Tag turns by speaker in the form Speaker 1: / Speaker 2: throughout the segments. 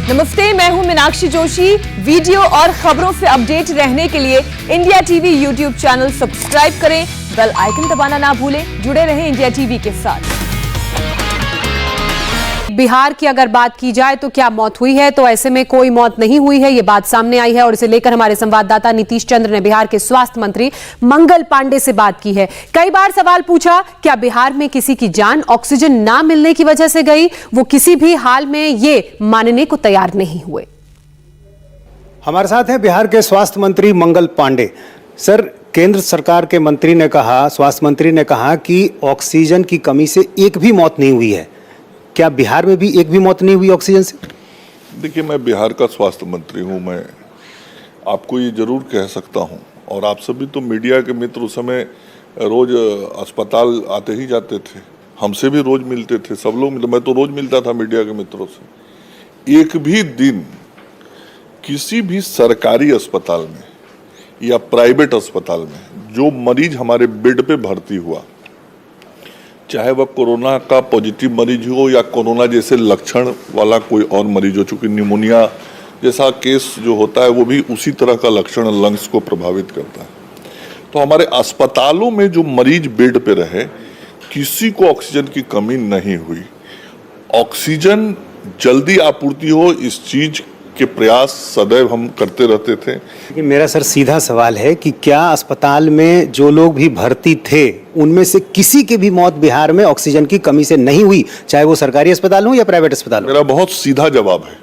Speaker 1: नमस्ते, मैं हूं मीनाक्षी जोशी। वीडियो और खबरों से अपडेट रहने के लिए India TV YouTube channel subscribe करें, बेल आइकन दबाना ना भूलें। जुड़े रहें इंडिया टीवी के साथ।
Speaker 2: बिहार की अगर बात की जाए तो क्या मौत हुई है, तो ऐसे में कोई मौत नहीं हुई है, ये बात सामने आई है और इसे लेकर हमारे संवाददाता नीतीश चंद्र ने बिहार के स्वास्थ्य मंत्री मंगल पांडे से बात की है। कई बार सवाल पूछा, क्या बिहार में किसी की जान ऑक्सीजन ना मिलने की वजह से गई? वो किसी भी हाल में ये मानने को तैयार नहीं हुए।
Speaker 3: हमारे साथ हैं बिहार के स्वास्थ्य मंत्री मंगल पांडे। सर, केंद्र सरकार के मंत्री ने कहा, स्वास्थ्य मंत्री ने कहा कि ऑक्सीजन की कमी से एक भी मौत नहीं हुई है। क्या बिहार में भी एक भी मौत नहीं हुई ऑक्सीजन से?
Speaker 4: देखिए, मैं बिहार का स्वास्थ्य मंत्री हूं। मैं आपको ये जरूर कह सकता हूं, और आप सभी तो मीडिया के मित्र उस समय रोज अस्पताल आते ही जाते थे, हमसे भी रोज मिलते थे, सब लोग मैं तो रोज मिलता था मीडिया के मित्रों से। एक भी दिन किसी भी सरकारी अस्पताल में या प्राइवेट अस्पताल में जो मरीज हमारे बेड पे भर्ती हुआ, चाहे वह कोरोना का पॉजिटिव मरीज हो या कोरोना जैसे लक्षण वाला कोई और मरीज हो, चूंकि निमोनिया जैसा केस जो होता है वो भी उसी तरह का लक्षण लंग्स को प्रभावित करता है, तो हमारे अस्पतालों में जो मरीज बेड पे रहे, किसी को ऑक्सीजन की कमी नहीं हुई। ऑक्सीजन जल्दी आपूर्ति हो, इस चीज के प्रयास सदैव हम करते रहते थे।
Speaker 3: लेकिन मेरा सर सीधा सवाल है कि क्या अस्पताल में जो लोग भी भर्ती थे उनमें से किसी की भी मौत बिहार में ऑक्सीजन की कमी से नहीं हुई, चाहे वो सरकारी अस्पताल हो या प्राइवेट अस्पताल हो?
Speaker 4: मेरा बहुत सीधा जवाब है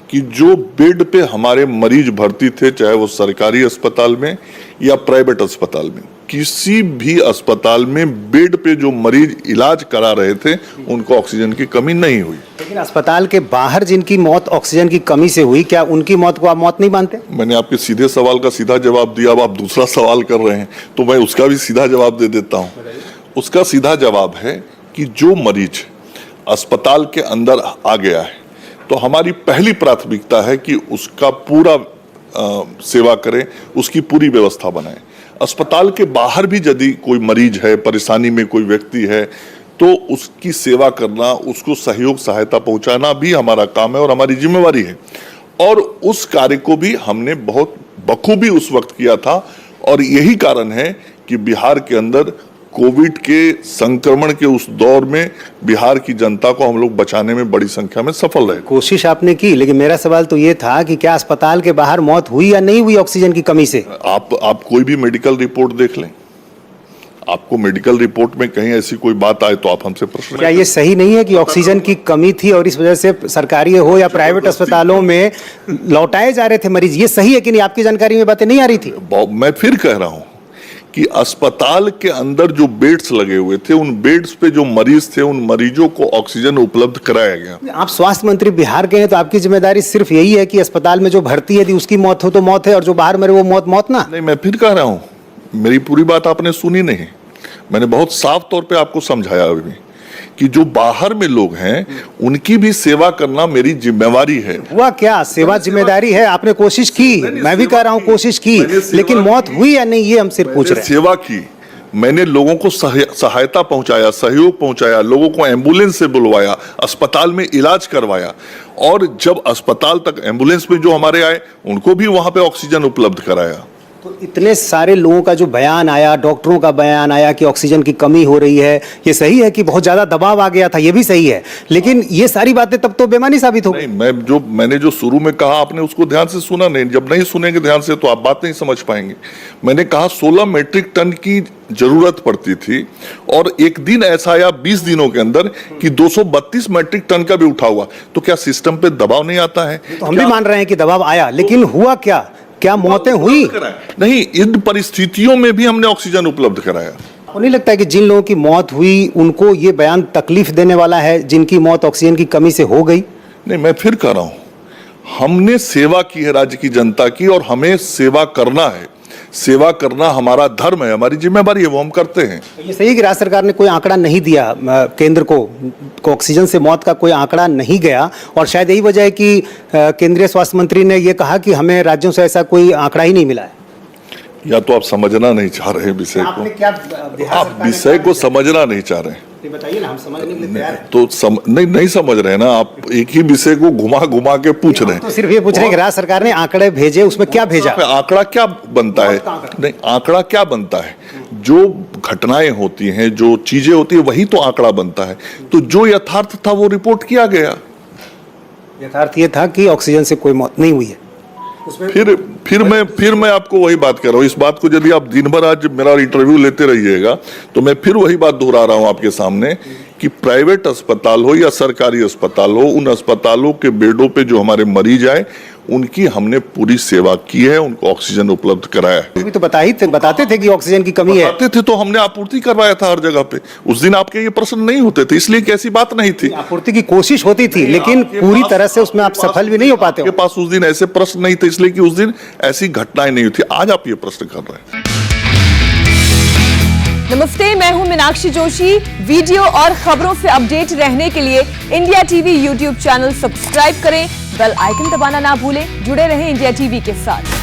Speaker 4: कि जो बेड पे हमारे मरीज भर्ती थे, चाहे वो सरकारी अस्पताल में या प्राइवेट अस्पताल में, किसी भी अस्पताल में बेड पे जो मरीज इलाज करा रहे थे उनको ऑक्सीजन की कमी नहीं हुई।
Speaker 3: लेकिन अस्पताल के बाहर जिनकी मौत ऑक्सीजन की कमी से हुई, क्या उनकी मौत को आप मौत नहीं मानते?
Speaker 4: मैंने आपके सीधे सवाल का सीधा जवाब दिया, अब आप दूसरा सवाल कर रहे हैं तो मैं उसका भी सीधा जवाब दे देता हूं। उसका सीधा जवाब है कि जो मरीज अस्पताल के अंदर आ गया है, तो हमारी पहली प्राथमिकता है कि उसका पूरा सेवा करें, उसकी पूरी व्यवस्था बनाएं। अस्पताल के बाहर भी यदि कोई मरीज है, परेशानी में कोई व्यक्ति है, तो उसकी सेवा करना, उसको सहयोग सहायता पहुंचाना भी हमारा काम है और हमारी जिम्मेवारी है। और उस कार्य को भी हमने बहुत बखूबी उस वक्त किया था, और यही कारण है कि बिहार के अंदर कोविड के संक्रमण के उस दौर में बिहार की जनता को हम लोग बचाने में बड़ी संख्या में सफल रहे।
Speaker 3: कोशिश आपने की, लेकिन मेरा सवाल तो ये था कि क्या अस्पताल के बाहर मौत हुई या नहीं हुई ऑक्सीजन की कमी से?
Speaker 4: आप कोई भी मेडिकल रिपोर्ट देख लें, आपको मेडिकल रिपोर्ट में कहीं ऐसी कोई बात आए तो आप हमसे प्रश्न।
Speaker 3: क्या ये सही नहीं है कि ऑक्सीजन की कमी थी और इस वजह से सरकारी हो या प्राइवेट अस्पतालों में लौटाए जा रहे थे मरीज? ये सही है कि नहीं? आपकी जानकारी में बातें नहीं आ रही थी?
Speaker 4: मैं फिर कह रहा हूं कि अस्पताल के अंदर जो बेड्स लगे हुए थे, उन बेड्स पे जो मरीज थे, उन मरीजों को ऑक्सीजन उपलब्ध कराया गया।
Speaker 3: आप स्वास्थ्य मंत्री बिहार के हैं, तो आपकी जिम्मेदारी सिर्फ यही है कि अस्पताल में जो भर्ती है, यदि उसकी मौत हो तो मौत है, और जो बाहर मरे वो मौत ना?
Speaker 4: नहीं, मैं फिर कह रहा हूं, मेरी पूरी बात आपने सुनी नहीं। मैंने बहुत साफ तौर पे आपको समझाया अभी कि जो बाहर में लोग हैं उनकी भी सेवा करना मेरी जिम्मेवारी है।
Speaker 3: हुआ क्या? सेवा जिम्मेदारी है, आपने कोशिश की, मैं भी कह रहा हूं कोशिश की, लेकिन मौत हुई या नहीं, ये हम सिर्फ पूछ रहे हैं।
Speaker 4: सेवा की, मैंने लोगों को सहायता पहुंचाया, सहयोग पहुंचाया, लोगों को एम्बुलेंस से बुलवाया, अस्पताल में इलाज करवाया, और जब अस्पताल तक एम्बुलेंस में जो हमारे आए उनको भी वहां पे ऑक्सीजन उपलब्ध कराया।
Speaker 3: तो इतने सारे लोगों का जो बयान आया, डॉक्टरों का बयान आया कि ऑक्सीजन की कमी हो रही है, ये सही है कि बहुत ज्यादा दबाव आ गया था? ये भी सही है, लेकिन ये सारी बातें तब तो बेमानी साबित हो गई।
Speaker 4: नहीं, मैंने जो शुरू में कहा आपने उसको ध्यान से सुना नहीं। जब नहीं सुनेंगे ध्यान से तो आप बात नहीं समझ पाएंगे। मैंने कहा 16 मीट्रिक टन की जरूरत पड़ती थी, और एक दिन ऐसा आया 20 दिनों के अंदर कि 232 मीट्रिक टन का भी उठा हुआ। तो क्या सिस्टम पे दबाव नहीं आता है?
Speaker 3: तो हम भी मान रहे हैं कि दबाव आया, लेकिन हुआ क्या मौतें हुई?
Speaker 4: नहीं, इन परिस्थितियों में भी हमने ऑक्सीजन उपलब्ध कराया।
Speaker 3: आपको नहीं लगता है कि जिन लोगों की मौत हुई उनको ये बयान तकलीफ देने वाला है, जिनकी मौत ऑक्सीजन की कमी से हो गई?
Speaker 4: नहीं, मैं फिर कह रहा हूं, हमने सेवा की है राज्य की जनता की, और हमें सेवा करना है। सेवा करना हमारा धर्म है, हमारी जिम्मेदारी है, वो हम करते हैं।
Speaker 3: ये सही है कि राज्य सरकार ने कोई आंकड़ा नहीं दिया केंद्र को ऑक्सीजन से मौत का कोई आंकड़ा नहीं गया, और शायद यही वजह है कि केंद्रीय स्वास्थ्य मंत्री ने ये कहा कि हमें राज्यों से ऐसा कोई आंकड़ा ही नहीं मिला है।
Speaker 4: या तो आप समझना नहीं चाह रहे विषय को, आप विषय को समझना नहीं चाह रहे हैं।
Speaker 3: बताइए ना, हम समझने के लिए तैयार हैं।
Speaker 4: तो नहीं समझ रहे ना आप, एक ही विषय को घुमा घुमा के पूछ रहे हैं।
Speaker 3: तो सिर्फ ये पूछ रहे हैं कि राज्य सरकार ने आंकड़े भेजे, उसमें क्या भेजा?
Speaker 4: आंकड़ा क्या बनता है? नहीं, आंकड़ा क्या बनता है? जो घटनाएं होती हैं, जो चीजें होती है, वही तो आंकड़ा बनता है। तो जो यथार्थ था वो रिपोर्ट किया गया।
Speaker 3: यथार्थ ये था कि ऑक्सीजन से कोई मौत नहीं हुई है।
Speaker 4: फिर मैं आपको वही बात कर रहा हूँ। इस बात को यदि आप दिन भर आज मेरा इंटरव्यू लेते रहिएगा तो मैं फिर वही बात दोहरा रहा हूँ आपके सामने कि प्राइवेट अस्पताल हो या सरकारी अस्पताल हो, उन अस्पतालों के बेडों पे जो हमारे मरीज आए उनकी हमने पूरी सेवा की है, उनको ऑक्सीजन उपलब्ध कराया है।
Speaker 3: अभी तो बताते थे कि ऑक्सीजन की कमी है।
Speaker 4: बताते थे तो हमने आपूर्ति करवाया था हर जगह पे। उस दिन आपके ये प्रश्न नहीं होते थे, इसलिए कि ऐसी बात नहीं थी।
Speaker 3: आपूर्ति की कोशिश होती थी, लेकिन पूरी तरह से उसमें आप सफल भी नहीं हो पाते।
Speaker 4: आपके पास उस दिन ऐसे प्रश्न नहीं थे, इसलिए कि उस दिन ऐसी घटनाएं नहीं हुई थी। आज आप ये प्रश्न कर रहे हैं।
Speaker 1: नमस्ते, मैं हूं मीनाक्षी जोशी। वीडियो और खबरों से अपडेट रहने के लिए India TV YouTube channel subscribe करें, बेल आइकन दबाना ना भूलें। जुड़े रहें इंडिया टीवी के साथ।